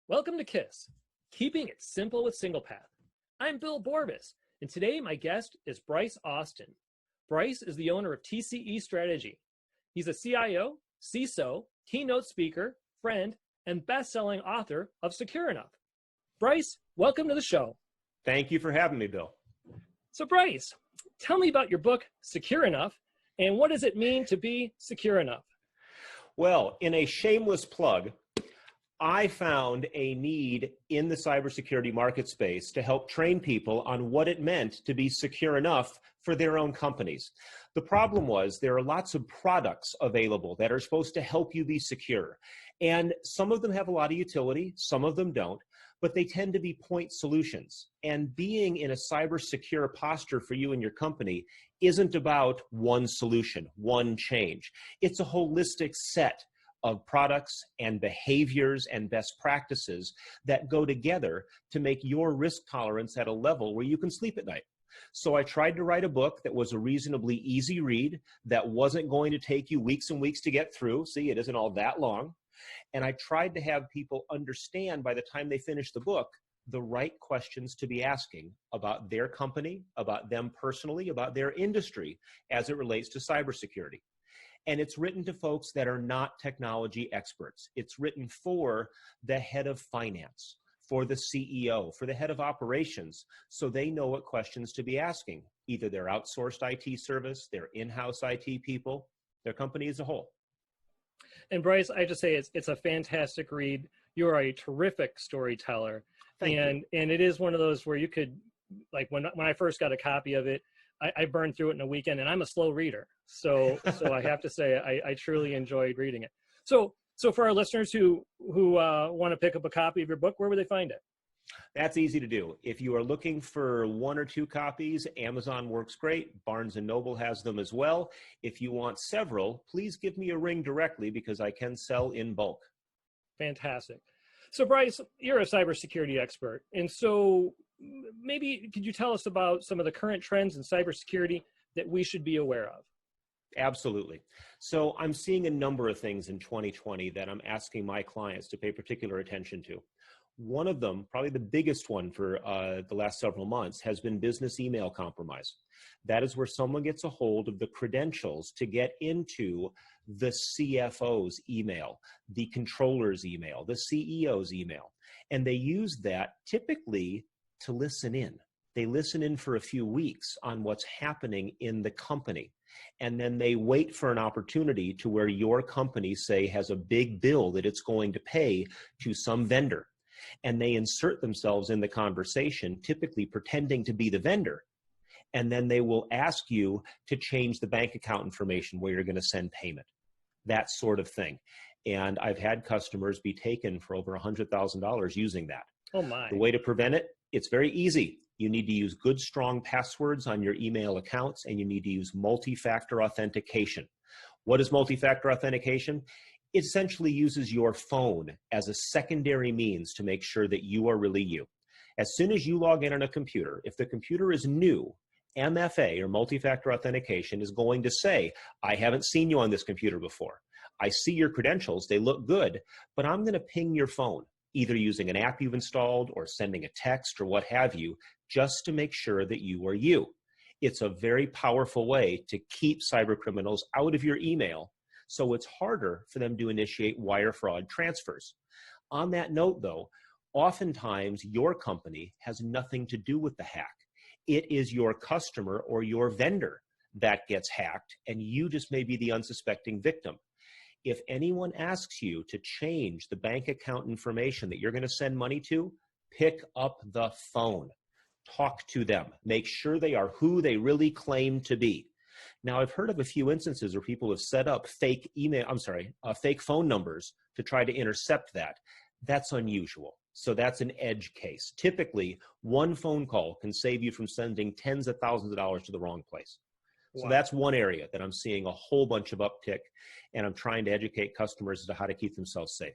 Welcome to KISS, Keeping It Simple with SinglePath. I'm Bill Borbis, and today my guest is Bryce Austin. Bryce is the owner of TCE Strategy. He's a CIO, CISO, keynote speaker, friend, and best-selling author of Secure Enough. Bryce, welcome to the show. Thank you for having me, Bill. So Bryce, tell me about your book, Secure Enough, and what does it mean to be secure enough? Well, in a shameless plug, I found a need in the cybersecurity market space to help train people on what it meant to be secure enough for their own companies. The problem was there are lots of products available that are supposed to help you be secure. And some of them have a lot of utility, some of them don't, but they tend to be point solutions. And being in a cyber secure posture for you and your company isn't about one solution, one change. It's a holistic set of products and behaviors and best practices that go together to make your risk tolerance at a level where you can sleep at night. So I tried to write a book that was a reasonably easy read, that wasn't going to take you weeks and weeks to get through. See, it isn't all that long. And I tried to have people understand by the time they finish the book, the right questions to be asking about their company, about them personally, about their industry as it relates to cybersecurity. And it's written to folks that are not technology experts. It's written for the head of finance, for the CEO, for the head of operations, so they know what questions to be asking, either their outsourced IT service, their in-house IT people, their company as a whole. And Bryce, I just say it's a fantastic read. You are a terrific storyteller. And it is one of those where you could, like when I first got a copy of it, I burned through it in a weekend, and I'm a slow reader. So I have to say I truly enjoyed reading it. So for our listeners who want to pick up a copy of your book, where would they find it? That's easy to do. If you are looking for one or two copies, Amazon works great. Barnes & Noble has them as well. If you want several, please give me a ring directly because I can sell in bulk. Fantastic. So Bryce, you're a cybersecurity expert. And so maybe could you tell us about some of the current trends in cybersecurity that we should be aware of? Absolutely. So I'm seeing a number of things in 2020 that I'm asking my clients to pay particular attention to. One of them, probably the biggest one for the last several months, has been business email compromise. That is where someone gets a hold of the credentials to get into the CFO's email, the controller's email, the CEO's email. And they use that typically to listen in. They listen in for a few weeks on what's happening in the company. And then they wait for an opportunity to where your company, say, has a big bill that it's going to pay to some vendor. And they insert themselves in the conversation, typically pretending to be the vendor. And then they will ask you to change the bank account information where you're going to send payment, that sort of thing. And I've had customers be taken for over $100,000 using that. Oh my. The way to prevent it, it's very easy. You need to use good, strong passwords on your email accounts, and you need to use multi-factor authentication. What is multi-factor authentication? It essentially uses your phone as a secondary means to make sure that you are really you. As soon as you log in on a computer, if the computer is new, MFA, or multi-factor authentication, is going to say, I haven't seen you on this computer before. I see your credentials, they look good, but I'm going to ping your phone, either using an app you've installed or sending a text or what have you, just to make sure that you are you. It's a very powerful way to keep cyber criminals out of your email, so it's harder for them to initiate wire fraud transfers. On that note, though, oftentimes your company has nothing to do with the hack. It is your customer or your vendor that gets hacked, and you just may be the unsuspecting victim. If anyone asks you to change the bank account information that you're going to send money to, pick up the phone. Talk to them. Make sure they are who they really claim to be. Now, I've heard of a few instances where people have set up fake phone numbers to try to intercept that. That's unusual. So that's an edge case. Typically, one phone call can save you from sending tens of thousands of dollars to the wrong place. So that's one area that I'm seeing a whole bunch of uptick, and I'm trying to educate customers as to how to keep themselves safe.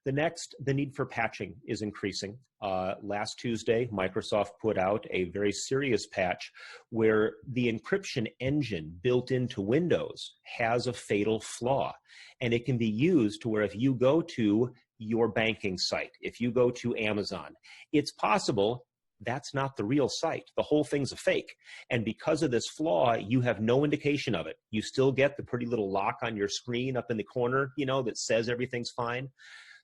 The next, the need for patching is increasing. Last Tuesday, Microsoft put out a very serious patch where the encryption engine built into Windows has a fatal flaw. And it can be used to where if you go to your banking site, if you go to Amazon, it's possible that's not the real site. The whole thing's a fake. And because of this flaw, you have no indication of it. You still get the pretty little lock on your screen up in the corner, that says everything's fine.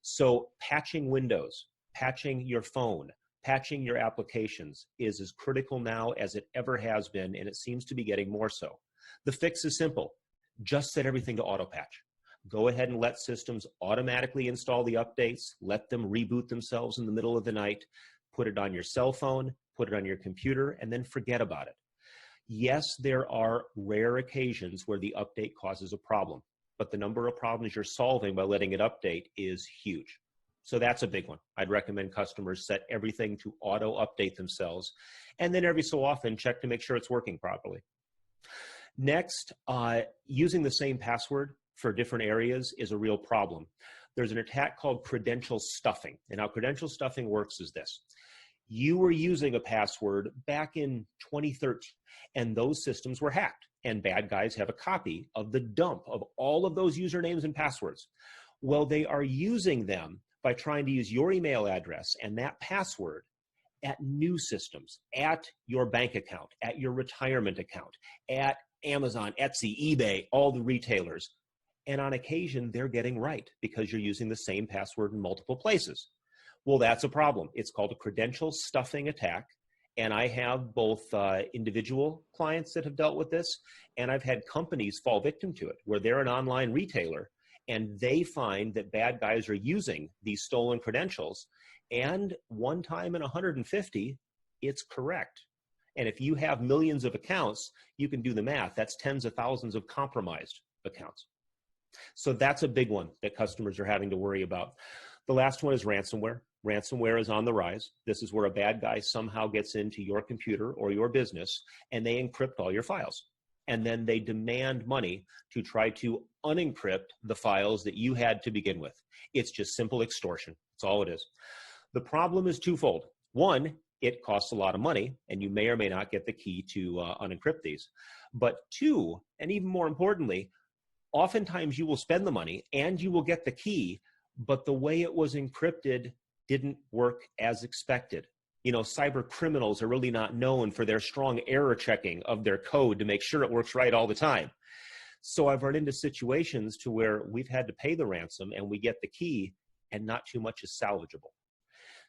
So patching Windows, patching your phone, patching your applications is as critical now as it ever has been, and it seems to be getting more so. The fix is simple. Just set everything to auto patch. Go ahead and let systems automatically install the updates, let them reboot themselves in the middle of the night, put it on your cell phone, put it on your computer, and then forget about it. Yes, there are rare occasions where the update causes a problem, but the number of problems you're solving by letting it update is huge. So that's a big one. I'd recommend customers set everything to auto update themselves, and then every so often check to make sure it's working properly. Next, using the same password for different areas is a real problem. There's an attack called credential stuffing. And how credential stuffing works is this. You were using a password back in 2013, and those systems were hacked, and bad guys have a copy of the dump of all of those usernames and passwords. Well, they are using them by trying to use your email address and that password at new systems, at your bank account, at your retirement account, at Amazon, Etsy, eBay, all the retailers. And on occasion, they're getting right because you're using the same password in multiple places. Well, that's a problem. It's called a credential stuffing attack. And I have both individual clients that have dealt with this, and I've had companies fall victim to it, where they're an online retailer, and they find that bad guys are using these stolen credentials, and one time in 150, it's correct. And if you have millions of accounts, you can do the math. That's tens of thousands of compromised accounts. So that's a big one that customers are having to worry about. The last one is ransomware. Ransomware is on the rise. This is where a bad guy somehow gets into your computer or your business, and they encrypt all your files. And then they demand money to try to unencrypt the files that you had to begin with. It's just simple extortion. That's all it is. The problem is twofold. One, it costs a lot of money, and you may or may not get the key to unencrypt these. But two, and even more importantly, oftentimes you will spend the money and you will get the key, but the way it was encrypted didn't work as expected. Cyber criminals are really not known for their strong error checking of their code to make sure it works right all the time. So I've run into situations to where we've had to pay the ransom and we get the key and not too much is salvageable.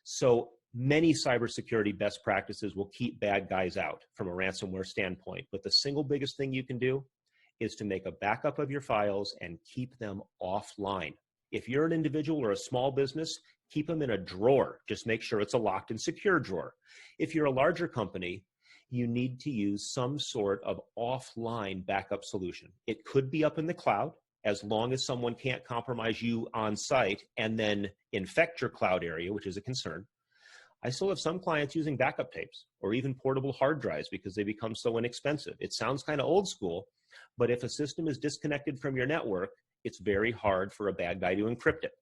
So many cybersecurity best practices will keep bad guys out from a ransomware standpoint, but the single biggest thing you can do is to make a backup of your files and keep them offline. If you're an individual or a small business, keep them in a drawer. Just make sure it's a locked and secure drawer. If you're a larger company, you need to use some sort of offline backup solution. It could be up in the cloud, as long as someone can't compromise you on site and then infect your cloud area, which is a concern. I still have some clients using backup tapes or even portable hard drives because they become so inexpensive. It sounds kind of old school, but if a system is disconnected from your network, it's very hard for a bad guy to encrypt it.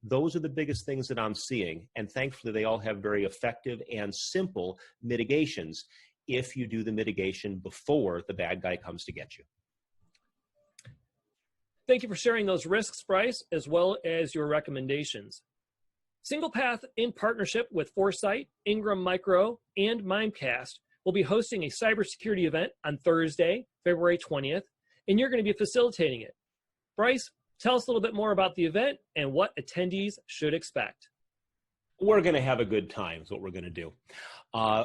Those are the biggest things that I'm seeing, and thankfully they all have very effective and simple mitigations if you do the mitigation before the bad guy comes to get you. Thank you for sharing those risks, Bryce, as well as your recommendations. SinglePath, in partnership with Foresight, Ingram Micro, and Mimecast, will be hosting a cybersecurity event on Thursday, February 20th, and you're going to be facilitating it. Bryce, tell us a little bit more about the event and what attendees should expect. We're going to have a good time is what we're going to do.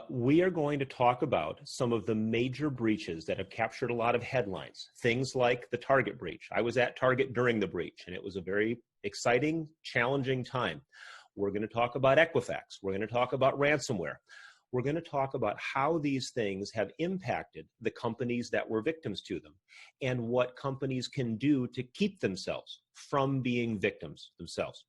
We are going to talk about some of the major breaches that have captured a lot of headlines, things like the Target breach. I was at Target during the breach, and it was a very exciting, challenging time. We're going to talk about Equifax. We're going to talk about ransomware. We're going to talk about how these things have impacted the companies that were victims to them and what companies can do to keep themselves from being victims themselves.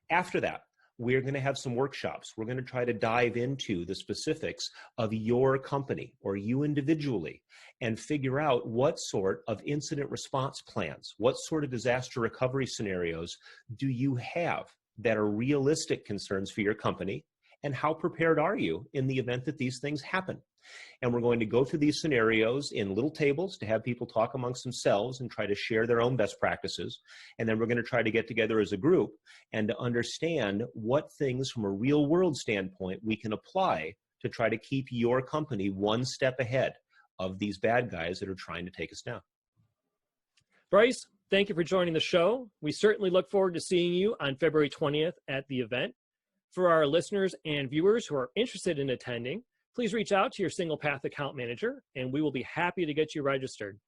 After that, we're going to have some workshops. We're going to try to dive into the specifics of your company or you individually and figure out what sort of incident response plans, what sort of disaster recovery scenarios do you have that are realistic concerns for your company And how prepared are you in the event that these things happen? And we're going to go through these scenarios in little tables to have people talk amongst themselves and try to share their own best practices. And then we're going to try to get together as a group and to understand what things from a real world standpoint we can apply to try to keep your company one step ahead of these bad guys that are trying to take us down. Bryce, thank you for joining the show. We certainly look forward to seeing you on February 20th at the event. For our listeners and viewers who are interested in attending, please reach out to your SinglePath account manager, and we will be happy to get you registered.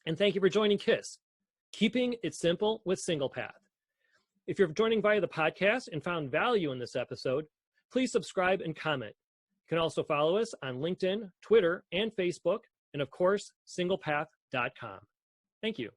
And thank you for joining KISS, Keeping It Simple with SinglePath. If you're joining via the podcast and found value in this episode, please subscribe and comment. You can also follow us on LinkedIn, Twitter, and Facebook, and of course, singlepath.com. Thank you.